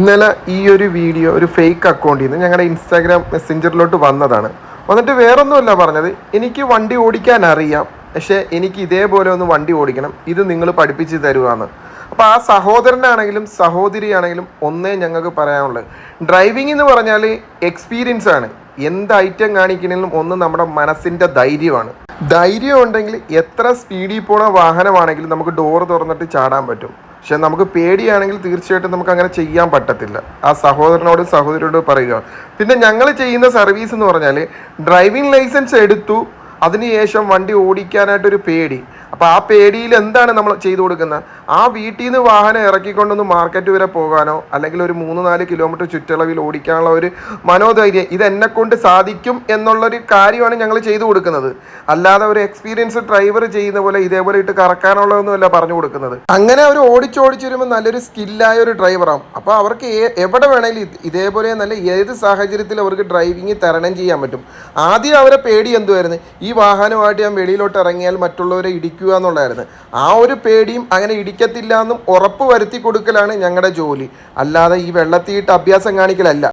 ഇന്നലെ ഈ ഒരു വീഡിയോ ഒരു ഫേക്ക് അക്കൗണ്ടിൽ നിന്ന് ഞങ്ങളുടെ ഇൻസ്റ്റാഗ്രാം മെസ്സഞ്ചറിലോട്ട് വന്നതാണ്. വന്നിട്ട് വേറൊന്നുമല്ല പറഞ്ഞത്, എനിക്ക് വണ്ടി ഓടിക്കാൻ അറിയാം, പക്ഷേ എനിക്ക് ഇതേപോലെ ഒന്ന് വണ്ടി ഓടിക്കണം, ഇത് നിങ്ങൾ പഠിപ്പിച്ച് തരുവാന്ന്. അപ്പോൾ ആ സഹോദരനാണെങ്കിലും സഹോദരിയാണെങ്കിലും ഒന്നേ ഞങ്ങൾക്ക് പറയാനുള്ളത്, ഡ്രൈവിംഗ് എന്ന് പറഞ്ഞാൽ എക്സ്പീരിയൻസ് ആണ്. എന്ത് ഐറ്റം കാണിക്കണമെങ്കിലും ഒന്ന് നമ്മുടെ മനസ്സിൻ്റെ ധൈര്യമാണ്. ധൈര്യം ഉണ്ടെങ്കിൽ എത്ര സ്പീഡിൽ പോണ വാഹനമാണെങ്കിലും നമുക്ക് ഡോറ് തുറന്നിട്ട് ചാടാൻ പറ്റും. പക്ഷെ നമുക്ക് പേടിയാണെങ്കിൽ തീർച്ചയായിട്ടും നമുക്ക് അങ്ങനെ ചെയ്യാൻ പറ്റത്തില്ല. ആ സഹോദരനോടും സഹോദരിയോടും പറയുക. പിന്നെ ഞങ്ങൾ ചെയ്യുന്ന സർവീസ് എന്ന് പറഞ്ഞാൽ ഡ്രൈവിംഗ് ലൈസൻസ് എടുത്തു, അതിനുശേഷം വണ്ടി ഓടിക്കാനായിട്ടൊരു പേടി. അപ്പോൾ ആ പേടിയിൽ എന്താണ് നമ്മൾ ചെയ്തു കൊടുക്കുന്നത്? ആ വീട്ടിൽ നിന്ന് വാഹനം ഇറക്കിക്കൊണ്ടൊന്ന് മാർക്കറ്റ് വരെ പോകാനോ അല്ലെങ്കിൽ ഒരു 3-4 കിലോമീറ്റർ ചുറ്റളവിൽ ഓടിക്കാനുള്ള ഒരു മനോധൈര്യം, ഇത് എന്നെക്കൊണ്ട് സാധിക്കും എന്നുള്ളൊരു കാര്യമാണ് ഞങ്ങൾ ചെയ്തു കൊടുക്കുന്നത്. അല്ലാതെ ഒരു എക്സ്പീരിയൻസ് ഡ്രൈവർ ചെയ്യുന്ന പോലെ ഇതേപോലെ ഇട്ട് കറക്കാനുള്ളതൊന്നുമല്ല പറഞ്ഞു കൊടുക്കുന്നത്. അങ്ങനെ അവർ ഓടിച്ചു വരുമ്പോൾ നല്ലൊരു സ്കില്ലായ ഒരു ഡ്രൈവറാകും. അപ്പോൾ അവർക്ക് എവിടെ വേണമെങ്കിലും ഇതേപോലെ നല്ല ഏത് സാഹചര്യത്തിൽ അവർക്ക് ഡ്രൈവിംഗ് തരണം ചെയ്യാൻ പറ്റും. ആദ്യം അവരെ പേടി എന്തുമായിരുന്നു? ഈ വാഹനമായിട്ട് ഞാൻ വെളിയിലോട്ട് ഇറങ്ങിയാൽ മറ്റുള്ളവരെ ഇടിക്കുക എന്നുള്ളതായിരുന്നു. ആ ഒരു പേടിയും അങ്ങനെ ഇടിക്കത്തില്ല എന്നും ഉറപ്പ് വരുത്തി കൊടുക്കലാണ് ഞങ്ങളുടെ ജോലി. അല്ലാതെ ഈ വെള്ളത്തിയിട്ട് അഭ്യാസം കാണിക്കലല്ല.